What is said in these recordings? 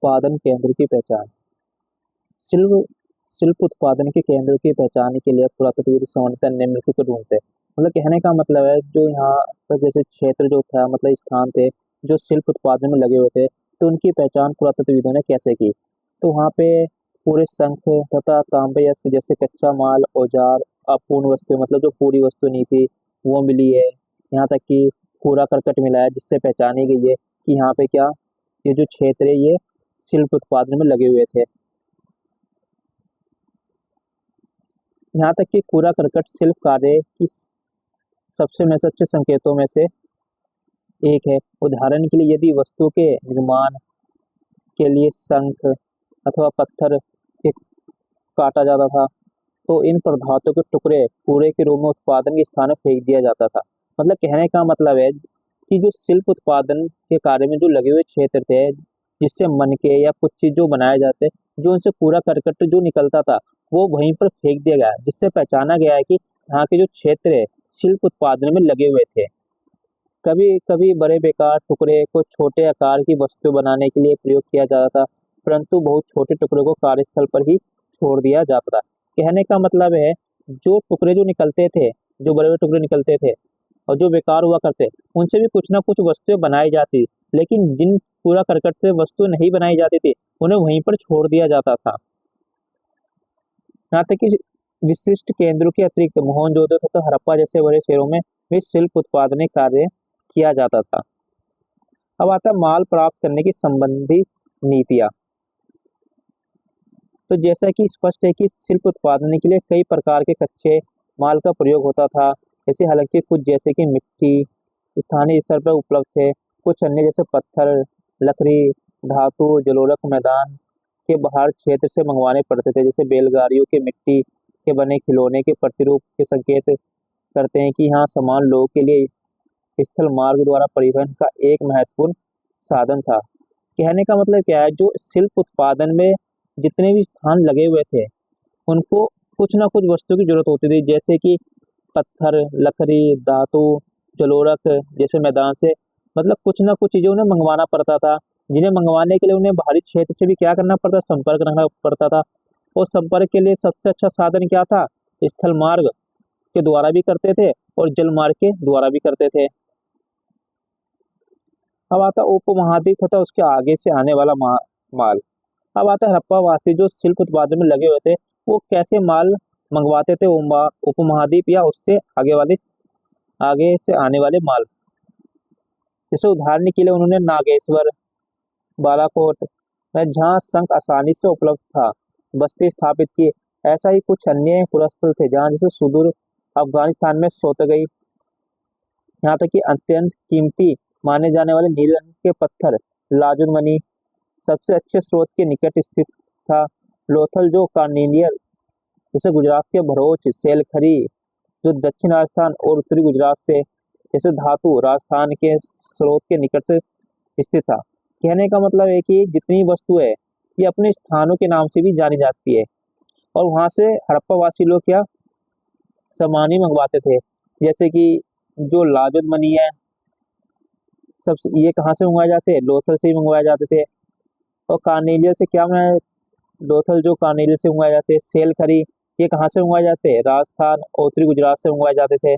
उत्पादन केंद्र की पहचान। शिल्प शिल्प उत्पादन के केंद्र की पहचान के लिए पुरातत्वविद सामान्यतः निम्नलिखित को ढूंढते हैं। मतलब कहने का मतलब है जो यहाँ तक जैसे क्षेत्र जो था मतलब स्थान थे जो शिल्प उत्पादन में लगे हुए थे, तो उनकी पहचान पुरातत्वविदों ने कैसे की। तो वहाँ पे पूरे शंख तथा तांबे जैसे कच्चा माल, औजार, अपूर्ण वस्तु मतलब जो पूरी वस्तु नहीं थी वो मिली है। यहाँ तक कि कूड़ा करकट मिला है जिससे पहचानी गई है कि यहाँ पे क्या ये जो क्षेत्र है ये शिल्प उत्पादन में लगे हुए थे। यहाँ तक कि कूड़ा करकट शिल्प कार्य की सबसे में से अच्छे संकेतों में से एक है। उदाहरण के लिए यदि वस्तु के निर्माण के लिए शंख अथवा पत्थर के काटा जाता था तो इन पदार्थों के टुकड़े कूड़े के रूप में उत्पादन के स्थान में फेंक दिया जाता था। मतलब कहने का मतलब है कि जो शिल्प उत्पादन के कार्य में जो लगे हुए क्षेत्र थे जिससे मनके या कुछ चीज जो बनाए जाते जो उनसे कूड़ा करकट जो निकलता था वो वहीं पर फेंक दिया गया जिससे पहचाना गया है कि यहाँ के जो क्षेत्र है शिल्प उत्पादन में लगे हुए थे। कभी कभी बड़े बेकार टुकड़े को छोटे आकार की वस्तु बनाने के लिए प्रयोग किया जाता था, परंतु बहुत छोटे टुकड़े को कार्यस्थल पर ही छोड़ दिया जाता था। कहने का मतलब है जो टुकड़े जो निकलते थे, जो बड़े बड़े टुकड़े निकलते थे और जो बेकार हुआ करते उनसे भी कुछ ना कुछ वस्तुएं बनाई जाती, लेकिन जिन कूड़ा करकट से वस्तु नहीं बनाई जाती थी उन्हें वहीं पर छोड़ दिया जाता था। यहाँ तक कि विशिष्ट केंद्रों के अतिरिक्त मोहनजोदड़ो तथा हड़प्पा जैसे बड़े शहरों में भी शिल्प उत्पादन कार्य किया जाता था। अब आता है माल प्राप्त करने की संबंधी नीतियां। तो जैसा कि स्पष्ट है कि शिल्प उत्पादन के लिए कई प्रकार के कच्चे माल का प्रयोग होता था। जैसे हालांकि कुछ जैसे कि मिट्टी स्थानीय स्तर पर उपलब्ध थे, कुछ अन्य जैसे पत्थर, लकड़ी, धातु, जलोढ़ मैदान के बाहर क्षेत्र से मंगवाने पड़ते थे। जैसे बैलगाड़ियों के मिट्टी के बने खिलौने के प्रतिरूप के संकेत करते हैं कि यहाँ सामान लोगों के लिए स्थल मार्ग द्वारा परिवहन का एक महत्वपूर्ण साधन था। कहने का मतलब क्या है जो शिल्प उत्पादन में जितने भी स्थान लगे हुए थे उनको कुछ ना कुछ वस्तु की जरूरत होती थी, जैसे कि पत्थर, लकड़ी, धातु, जलोरक जैसे मैदान से मतलब कुछ ना कुछ चीजें उन्हें मंगवाना पड़ता था, जिन्हें मंगवाने के लिए उन्हें बाहरी क्षेत्र से भी क्या करना पड़ता, संपर्क रखना पड़ता था। और संपर्क के लिए सबसे अच्छा साधन क्या था, स्थल मार्ग के द्वारा भी करते थे और जल मार्ग के द्वारा भी करते थे। अब आता है उपमहाद्वीप तथा उसके आगे से आने वाला माल। अब आता है हड़प्पा वासी जो शिल्प उत्पादन में लगे हुए थे वो कैसे माल मंगवाते थे उपमहाद्वीप या उससे आगे से आने वाले माल। जैसे उदाहरण के लिए उन्होंने नागेश्वर, बालाकोट में जहाँ शंख आसानी से उपलब्ध था बस्ती स्थापित की। ऐसा ही कुछ अन्य पुरस्थल थे जहाँ जैसे सुदूर अफगानिस्तान में सोतगई, यहाँ तक कि अत्यंत कीमती माने जाने वाले नीले रंग के पत्थर लाजुदमणि सबसे अच्छे स्रोत के निकट स्थित था। लोथल जो कार्निनियल जैसे गुजरात के भरूच, सेलखरी जो दक्षिण राजस्थान और उत्तरी गुजरात से जैसे धातु राजस्थान के स्रोत के निकट से स्थित था। कहने का मतलब है कि जितनी वस्तु है ये अपने स्थानों के नाम से भी जानी जाती है और वहां से हड़प्पा वासी लोग क्या सामान ही मंगवाते थे। जैसे कि जो लाजुद मनी है सबसे ये कहाँ से मंगवाए जाते हैं, लोथल से ही मंगवाए जाते थे। और कार्नेलियल से क्या मैं लोथल जो कार्नेलियल से मंगवाए जाते हैं, सेल खरी ये कहाँ से मंगवाए जाते हैं, राजस्थान और उत्तरी गुजरात से मंगवाए जाते थे।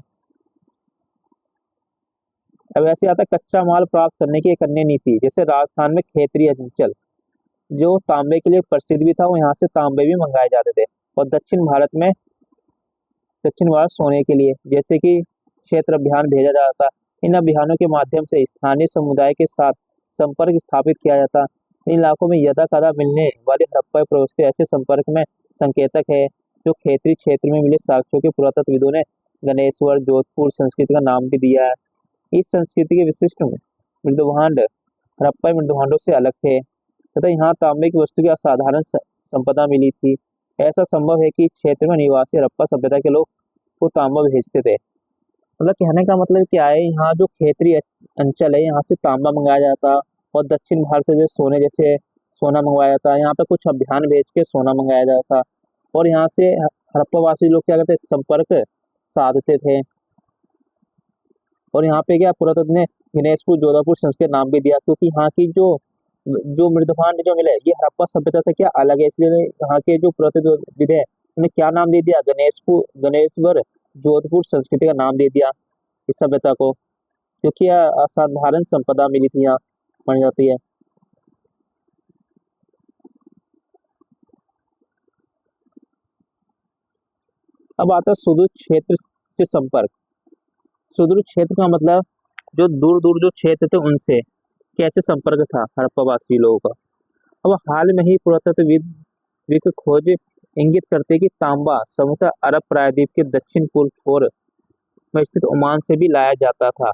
अब ऐसे आता है कच्चा माल प्राप्त करने की एक अन्य नीति। जैसे राजस्थान में खेतरी अंचल जो तांबे के लिए प्रसिद्ध भी था, वो यहाँ से तांबे भी मंगाए जाते थे। और दक्षिण भारत सोने के लिए जैसे कि क्षेत्र अभियान भेजा जाता। इन अभियानों के माध्यम से स्थानीय समुदाय के साथ संपर्क स्थापित किया जाता। इन इलाकों में यदा कदा मिलने वाले हड़प्पा प्रवस्ती ऐसे संपर्क में संकेतक है जो क्षेत्रीय क्षेत्र में मिले साक्ष्यों के पुरातत्वविदों ने गणेश्वर जोधपुर संस्कृति का नाम भी दिया है। इस संस्कृति के विशिष्ट मृदुभांड हड़प्पा मृदुभांडों से अलग थे तथा यहाँ तांबे की वस्तु की असाधारण संपदा मिली थी। ऐसा संभव है कि क्षेत्र में निवासी हड़प्पा सभ्यता के लोग को तांबा भेजते थे। मतलब कहने का मतलब क्या है, यहाँ जो खेतरी अंचल है यहाँ से तांबा मंगाया जाता और दक्षिण भारत से जो सोने जैसे सोना मंगवाया जाता है, यहाँ पे कुछ अभियान भेज के सोना मंगाया जाता और यहाँ से हड़प्पा वासी लोग क्या करते संपर्क साधते थे। और यहाँ पे क्या पुरातत्व ने गणेशपुर जोधपुर संस्कृत नाम भी दिया क्योंकि यहाँ की जो जो मृदभांड जो मिले ये हड़प्पा सभ्यता से क्या अलग है, इसलिए यहाँ के जो पुरातत्वविद है उन्हें क्या नाम दे दिया, गणेशपुर जोधपुर संस्कृति का नाम दे दिया इस सभ्यता को, क्योंकि यह असाधारण संपदा मिली थी यहाँ मानी जाती है। अब आता है सुदूर क्षेत्र से संपर्क। सुदूर क्षेत्र का मतलब जो दूर दूर जो क्षेत्र थे उनसे कैसे संपर्क था हड़प्पा वासी लोगों का। अब हाल में ही पुरातत्वविद की खोज इंगित करते हैं कि तांबा संभवतः अरब प्रायद्वीप के दक्षिण पूर्व छोर में स्थित ओमान से भी लाया जाता था।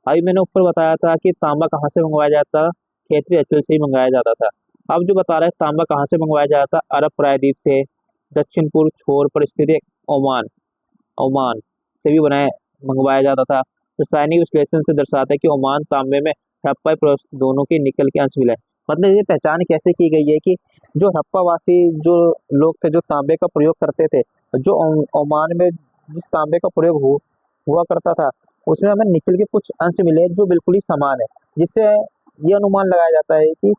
अभी मैंने ऊपर बताया था कि तांबा कहाँ से मंगवाया जाता, क्षेत्रीय अंचल से ही मंगाया जाता था। अब जो बता रहे हैं तांबा कहाँ से मंगवाया जाता, अरब प्रायद्वीप से दक्षिण पूर्व छोर पर स्थित एक ओमान ओमान से भी मंगवाया जाता था। रासायनिक विश्लेषण से दर्शाता है कि ओमान तांबे में हड़प्पा दोनों के निकल के अंश मिले। मतलब ये पहचान कैसे की गई है कि जो हड़प्पावासी जो लोग थे जो तांबे का प्रयोग करते थे, जो ओमान में जिस तांबे का प्रयोग हुआ करता था उसमें हमें निकल के कुछ अंश मिले जो बिल्कुल ही समान है, जिससे ये अनुमान लगाया जाता है कि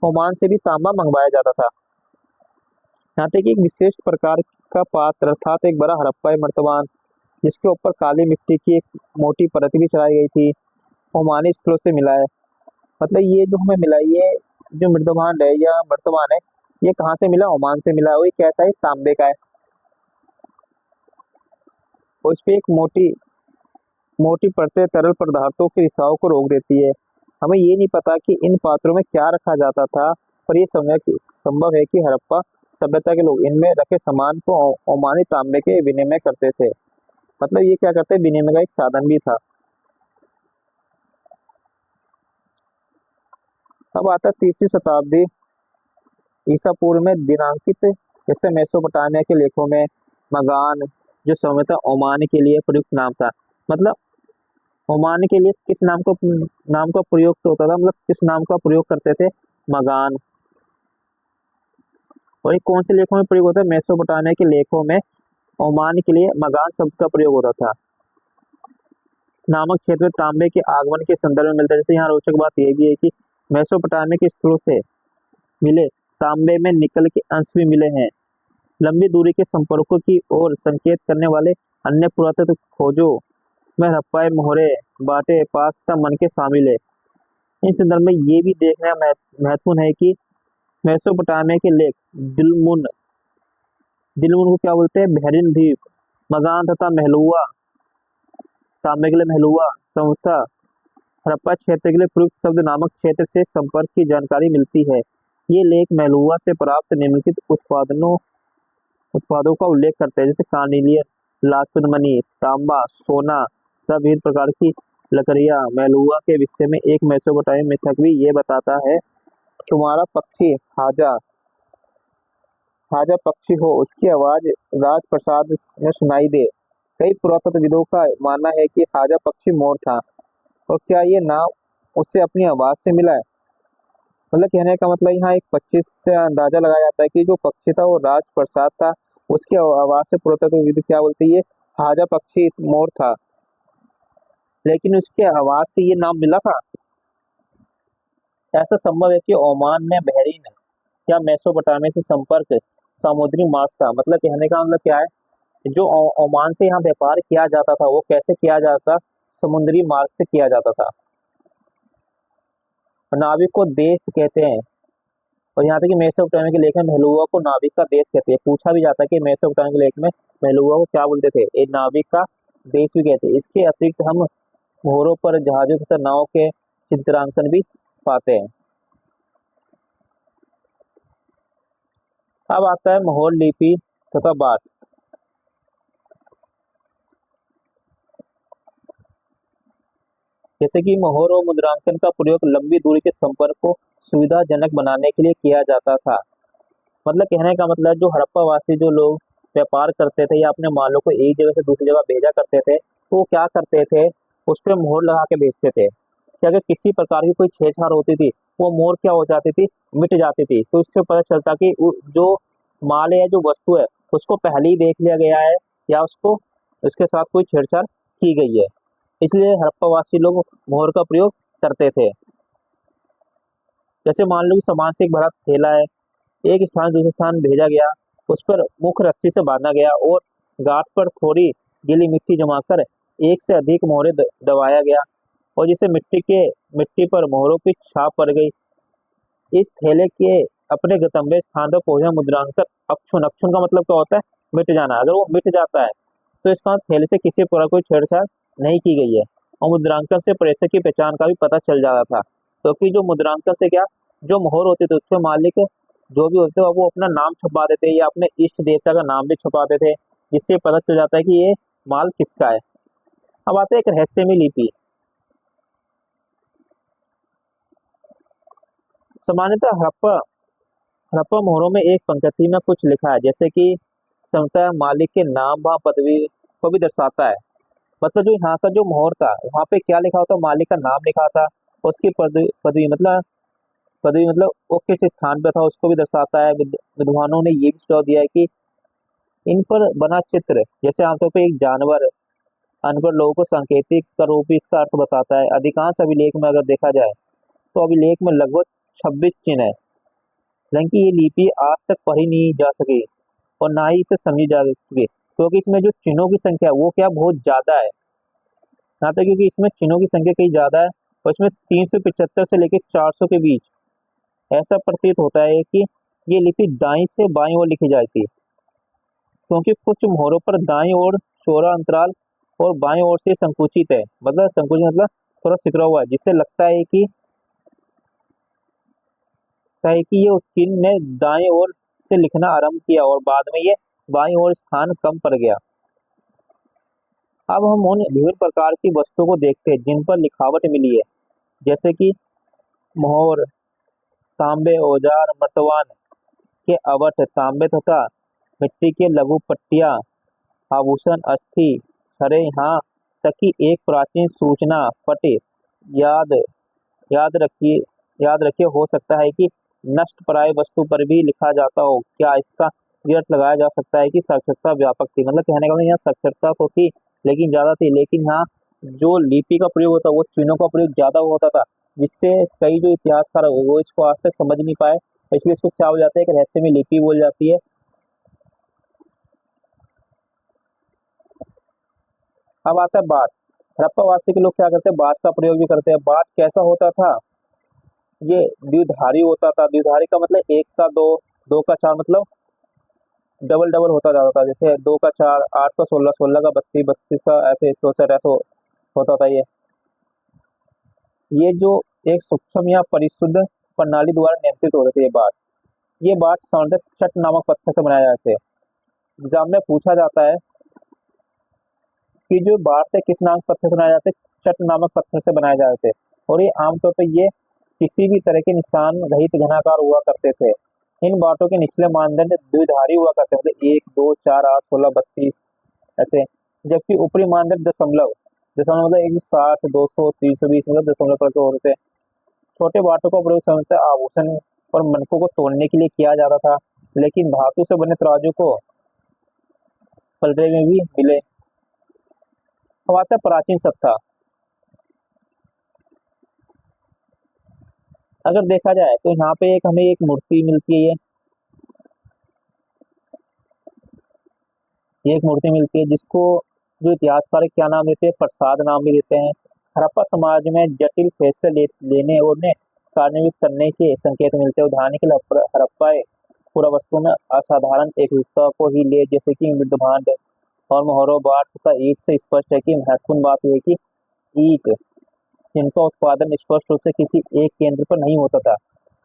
ओमान से भी तांबा मंगवाया जाता था। यहाँ तक एक विशेष प्रकार का पात्र अर्थात एक बड़ा हड़प्पा मर्तबान जिसके ऊपर काली मिट्टी की एक मोटी परत भी चढ़ाई गई थी, ओमानी स्थलों से मिला है। मतलब ये जो हमें मिला, ये जो मृदभांड है या मर्तबान है, ये कहाँ से मिला, ओमान से मिला। वही कैसा है, तांबे का है, और इस पे एक मोटी मोटी परतें तरल पदार्थों के रिसाव को रोक देती है। हमें ये नहीं पता कि इन पात्रों में क्या रखा जाता था, पर ये संभव है कि हड़प्पा सभ्यता के लोग इनमें रखे सामान को ओमानी तांबे के विनिमय करते थे। मतलब ये क्या करते, विनिमय का एक साधन भी था। अब आता 3वीं शताब्दी ईसा पूर्व में दिनांकित, जैसे मेसोपोटामिया के लेखों में मगान जो संभवतः ओमान के लिए प्रयुक्त नाम था। मतलब ओमान के लिए किस नाम का प्रयोग तो होता था, मतलब किस नाम का प्रयोग करते थे, मगान। और ये कौन से लेखों में प्रयोग होता है, मेसोपोटामिया के लेखों में ओमान के लिए मगान शब्द का प्रयोग होता था। नामक क्षेत्र में तांबे के आगमन के संदर्भ में मिलता है। जैसे यहाँ रोचक बात यह भी है कि मेसोपोटामिया के स्थलों से मिले तांबे में निकल के अंश भी मिले हैं। लंबी दूरी के संपर्कों की ओर संकेत करने वाले अन्य पुरातत्व खोजों में हड़प्पा मोहरे बाटे पास तथा मन के शामिल है। इन संदर्भ में ये भी देखना महत्वपूर्ण है कि मेसोपोटामिया के लेख दिलमुन को क्या बोलते हैं, बहरीन द्वीप, मगान तथा महलुआ, तांबे के लिए महलुआ, संभवतः हड़प्पा क्षेत्र के लिए प्रयुक्त शब्द नामक क्षेत्र से संपर्क की जानकारी मिलती है। ये लेख महलुआ से प्राप्त निम्नलिखित उत्पादों का उल्लेख करते हैं, जैसे कार्निलियन, लाखपत मणि, तांबा, सोना तथा विविध प्रकार की लकड़ियां। महलुआ के विषय में एक मेसोपोटामिया मिथक भी ये बताता है, तुम्हारा पक्षी हाजा पक्षी हो, उसकी आवाज राजप्रसाद में सुनाई दे। कई पुरातत्वविदों का मानना है कि हाजा पक्षी मोर था, और क्या ये नाम उससे अपनी आवाज से मिला है। मतलब कहने का मतलब यहाँ एक पक्षी से अंदाजा लगाया जाता है कि जो पक्षी था वो राजप्रसाद था, उसकी आवाज से पुरातत्वविद क्या बोलते हैं, हाजा पक्षी मोर था, लेकिन उसके आवाज से ये नाम मिला था। ऐसा संभव है कि ओमान में बहरीन या मेसोपोटामिया से संपर्क समुद्री मार्ग था। मतलब कहने का मतलब क्या है, जो ओमान से यहाँ व्यापार किया जाता था वो कैसे किया जाता, समुद्री मार्ग से किया जाता था। नाविक को देश कहते हैं, और यहाँ तक कि मेसोपोटामिया के लेख में महलुआ को नाविक का देश कहते हैं। पूछा भी जाता है कि मेसोपोटामिया के लेख में महलुआ को क्या बोलते थे, एक नाविक का देश भी कहते हैं। इसके अतिरिक्त हम मोहरों पर जहाजों तथा नाव के चित्रांकन भी पाते हैं। अब आता है मोहर लिपि तथा बात। जैसे कि मोहर और मुद्रांकन का प्रयोग लंबी दूरी के संपर्क को सुविधाजनक बनाने के लिए किया जाता था। मतलब कहने का मतलब जो हड़प्पा वासी जो लोग व्यापार करते थे या अपने मालों को एक जगह से दूसरी जगह भेजा करते थे, तो वो क्या करते थे, उस पर मोहर लगा के बेचते थे कि अगर किसी प्रकार की कोई छेड़छाड़ होती थी वो मोहर क्या हो जाती थी, मिट जाती थी। तो इससे पता चलता कि जो माल है, जो वस्तु है, उसको पहले ही देख लिया गया है या उसको उसके साथ कोई छेड़छाड़ की गई है। इसलिए हड़प्पावासी लोग मोहर का प्रयोग करते थे। जैसे मान लो कि सामान से एक भरा थैला है, एक स्थान से दूसरे स्थान भेजा गया, उस पर मुख्य रस्सी से बांधा गया और गांठ पर थोड़ी गीली मिट्टी जमाकर एक से अधिक मोहरें दबाया गया और जिससे मिट्टी पर मोहरों की छाप पड़ गई। इस थैले के अपने गंतव्य स्थान पर पहुंचना मुद्रांकन अक्षुण। अक्षुण का मतलब क्या होता है? मिट जाना। अगर वो मिट जाता है तो इसका मतलब थैले से किसी प्रकार कोई छेड़छाड़ नहीं की गई है। और मुद्रांकन से प्रेषक की पहचान का भी पता चल जाता था, क्योंकि जो मुद्रांकन से क्या, जो मोहर होती थी उसके मालिक जो भी होते वो अपना नाम छपवा देते या अपने इष्ट देवता का नाम भी छुपाते थे, जिससे पता चल जाता है कि ये माल किसका है। अब आते हैं एक रहस्यमय लिपि। सामान्यतः हड़प्पा हड़प्पा मोहरों में एक पंक्ति में कुछ लिखा है, जैसे कि संभवतः मालिक के नाम व पदवी को भी दर्शाता है। मतलब जो यहाँ का जो मोहर था वहाँ पे क्या लिखा होता, मालिक का नाम लिखा था, उसकी पदवी पदवी मतलब वो किस स्थान पे था उसको भी दर्शाता है। विद्वानों ने ये भी सुझाव दिया है कि इन पर बना चित्र जैसे आमतौर पर एक जानवर अनपढ़ लोगों को सांकेतिक का रूप भी इसका अर्थ बताता है। अधिकांश अभिलेख में अगर देखा जाए तो अभिलेख में लगभग 26 चिन्ह है, लेकिन ये लिपि आज तक पढ़ी नहीं जा सकी और ना ही इसे समझी जा सके, क्योंकि इसमें जो चिन्हों की संख्या वो क्या बहुत ज्यादा है। यहाँ तक क्योंकि इसमें चिन्हों की संख्या कहीं ज्यादा है और इसमें 375 से लेकर 400 के बीच ऐसा प्रतीत होता है कि ये लिपि दाईं से बाईं ओर लिखी जाती है, क्योंकि कुछ मोहरों पर दाईं ओर चौड़ा अंतराल और बाईं ओर से संकुचित है। मतलब संकुचित मतलब थोड़ा सिकुड़ा हुआ है, जिससे लगता है कि ये उत्कीर्ण ने दाईं ओर से लिखना आरंभ किया और बाद में ये बाईं ओर स्थान कम पड़ गया। अब हम उन विभिन्न प्रकार की वस्तुओं को देखते हैं जिन पर लिखावट मिली है, जैसे कि मोहर, तांबे, औजार, मर्तवान के अवट, तांबे तथा मिट्टी के लघु पट्टियां, आभूषण, अस्थि, छड़े, यहाँ तक कि एक प्राचीन सूचना पट याद याद रखिए याद रखिए हो सकता है कि नष्ट प्राय वस्तु पर भी लिखा जाता हो। क्या इसका ये अर्थ लगाया जा सकता है कि साक्षरता व्यापक थी? मतलब कहने का मतलब यहाँ साक्षरता तो थी लेकिन ज्यादा थी, लेकिन यहाँ जो लिपि का प्रयोग होता वो चिन्हों का प्रयोग ज्यादा होता था, जिससे कई जो इतिहासकार है वो इसको आज तक समझ नहीं पाए, इसलिए इसको क्या हो जाता है कि रहस्यमय लिपि बोल जाती है। अब आता है बाढ़। हड़प्पा वासी के लोग क्या करते हैं, बाढ़ का प्रयोग भी करते हैं। बाढ़ कैसा होता था, ये द्विधारी होता था। द्विधारी का मतलब एक का दो, दो का चार, मतलब डबल डबल होता जाता था। जैसे दो का चार, आठ का सोलह, सोलह का बत्तीस, बत्तीस का ऐसे चौसठ, ऐसे होता था। ये जो एक सूक्ष्म या परिशुद्ध प्रणाली द्वारा नियंत्रित होते थे ये बाढ़ सामान्यतः चट नामक पत्थर से बनाए जाते हैं। एग्जाम में पूछा जाता है कि जो बाढ़ थे किस नामक पत्थर से बनाए जाते, चट नामक पत्थर से बनाए जाते थे। और ये आमतौर पर ये किसी भी तरह के निशान रहित घनाकार हुआ करते थे। इन बाटों के निचले मानदंड द्विधारी हुआ करते थे, मतलब एक, दो, चार, आठ, सोलह, बत्तीस ऐसे, जबकि ऊपरी मानदंड दशमलव दशमलव मतलब 160, 200, 320 मतलब दशमलव पर होते थे। छोटे बाटों का प्रयोग सामान्यतः आभूषण और मनकों को तोड़ने के लिए किया जाता था, लेकिन धातु से बने तराजू को पलटे में भी मिले। अब आता है प्राचीन सत्ता। अगर देखा जाए तो यहाँ पे हमें एक मूर्ति मिलती है, ये एक मूर्ति मिलती है जिसको जो इतिहासकार क्या नाम देते हैं, प्रसाद नाम भी देते हैं। हड़प्पा समाज में जटिल फैसले लेने और उन्हें कार्यान्वित करने के संकेत मिलते हैं। उदाहरण के लिए हड़प्पा पूरा वस्तु में असाधारण एकरूपता को ही ले, जैसे कि मृदभांड और मोहरों, बाढ़ तथा ईंट से स्पष्ट है कि महत्वपूर्ण बात यह है कि ईंट जिनका उत्पादन स्पष्ट रूप से किसी एक केंद्र पर नहीं होता था,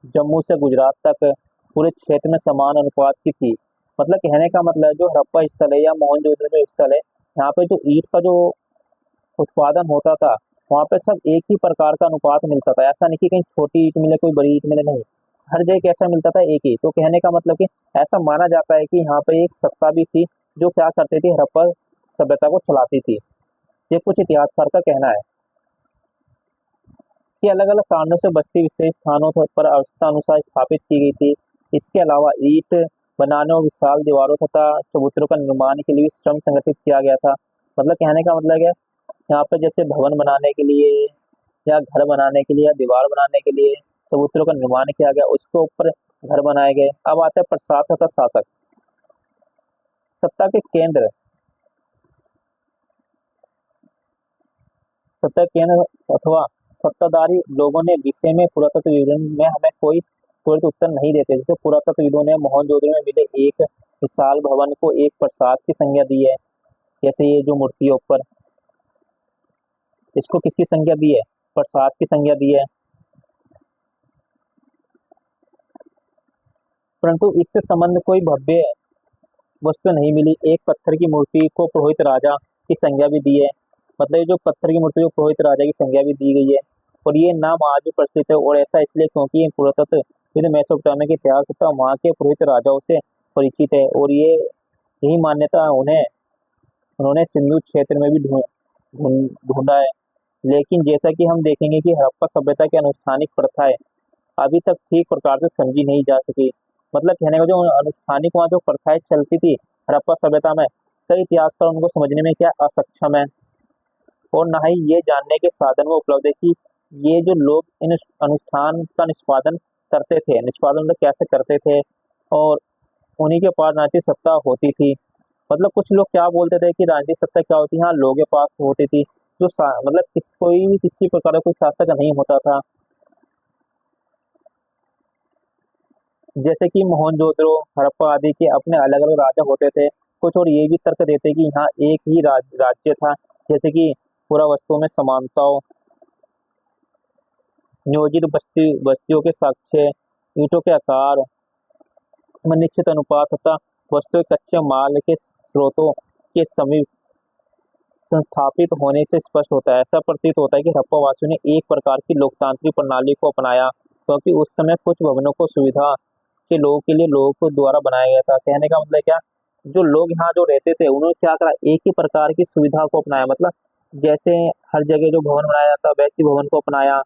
जम्मू से गुजरात तक पूरे क्षेत्र में समान अनुपात की थी। मतलब कहने का मतलब है जो हड़प्पा स्थल है या मोहनजोदड़ो जो स्थल है, यहाँ पे जो ईंट का जो उत्पादन होता था वहाँ पे सब एक ही प्रकार का अनुपात मिलता था। ऐसा नहीं कि कहीं छोटी ईंट मिले कोई बड़ी ईंट मिले, नहीं, हर जगह कैसा मिलता था, एक ही। तो कहने का मतलब कि ऐसा माना जाता है कि यहाँ पे एक सत्ता भी थी जो क्या करती थी, हड़प्पा सभ्यता को चलाती थी। ये कुछ इतिहासकार का कहना है कि अलग अलग कारणों से बस्ती विशेष स्थानों पर आवश्यकता अनुसार स्थापित की गई थी। इसके अलावा ईंट बनाने और विशाल दीवारों तथा चबूतरों का निर्माण के लिए भी श्रम संगठित किया गया था। मतलब कहने का मतलब है यहाँ पे जैसे भवन बनाने के लिए या घर बनाने के लिए या दीवार बनाने के लिए चबूतरों का निर्माण किया गया, उसके ऊपर घर बनाए गए। अब आता है प्रसाद तथा शासक। सत्ता के केंद्र, सत्ता के केंद्र अथवा सत्ताधारी लोगों ने विषय में पुरातत्व विवरण में हमें कोई त्वरित उत्तर नहीं देते। जैसे पुरातत्वविदों ने मोहनजोदड़ो में मिले एक विशाल भवन को एक प्रसाद की संज्ञा दी है। जैसे ये जो मूर्ति है ऊपर, इसको किसकी संज्ञा दी है? प्रसाद की संज्ञा दी है। परंतु इससे संबंध कोई भव्य वस्तु नहीं मिली। एक पत्थर की मूर्ति को पुरोहित राजा की संज्ञा भी दी है। मतलब ये जो पत्थर की मूर्ति को पुरोहित राजा की संज्ञा भी दी गई है। और ये नाम आज भी प्रचलित है, और ऐसा इसलिए क्योंकि ये पुरातत्व मेसोपोटामिया के इतिहास तथा वहाँ के पुरोहित राजाओं से परिचित है। और ये यही मान्यता उन्होंने सिंधु क्षेत्र में भी ढूंढा है। लेकिन जैसा कि हम देखेंगे कि हड़प्पा सभ्यता की अनुष्ठानिक प्रथाएं अभी तक ठीक प्रकार से समझी नहीं जा सकी। मतलब कहने का जो अनुष्ठानिक वहाँ जो प्रथाएं चलती थी हड़प्पा सभ्यता में, कई इतिहासकार उनको समझने में क्या असक्षम है, और न ही ये जानने के साधन वो उपलब्ध है कि ये जो लोग इन अनुष्ठान का निष्पादन मतलब कैसे करते थे, और उन्हीं के पास राजनीतिक सत्ता होती थी। मतलब कुछ लोग क्या बोलते थे कि राजनीतिक सत्ता क्या होती है, हाँ लोगों के पास होती थी। मतलब कोई भी किसी प्रकार का कोई शासक नहीं होता था। जैसे कि मोहनजोदड़ो, हड़प्पा आदि के अपने अलग अलग राजा होते थे। कुछ और ये भी तर्क देते कि यहाँ एक ही राज्य था। जैसे कि पूरा वस्तुओं में समानता हो, नियोजित बस्तियों के साक्ष्य, ईंटों के आकार में निश्चित अनुपात तथा वस्तु के कच्चे माल के स्रोतों के समीप संस्थापित होने से स्पष्ट होता है। ऐसा प्रतीत होता है कि हड़प्पा वासियों ने एक प्रकार की लोकतांत्रिक प्रणाली को अपनाया, क्योंकि उस समय कुछ भवनों को सुविधा के लोगों के लिए लोगों को द्वारा बनाया गया था। कहने का मतलब क्या, जो लोग यहाँ जो रहते थे उन्होंने क्या करा, एक ही प्रकार की सुविधा को अपनाया। मतलब जैसे हर जगह जो भवन बनाया जाता वैसी भवन को अपनाया।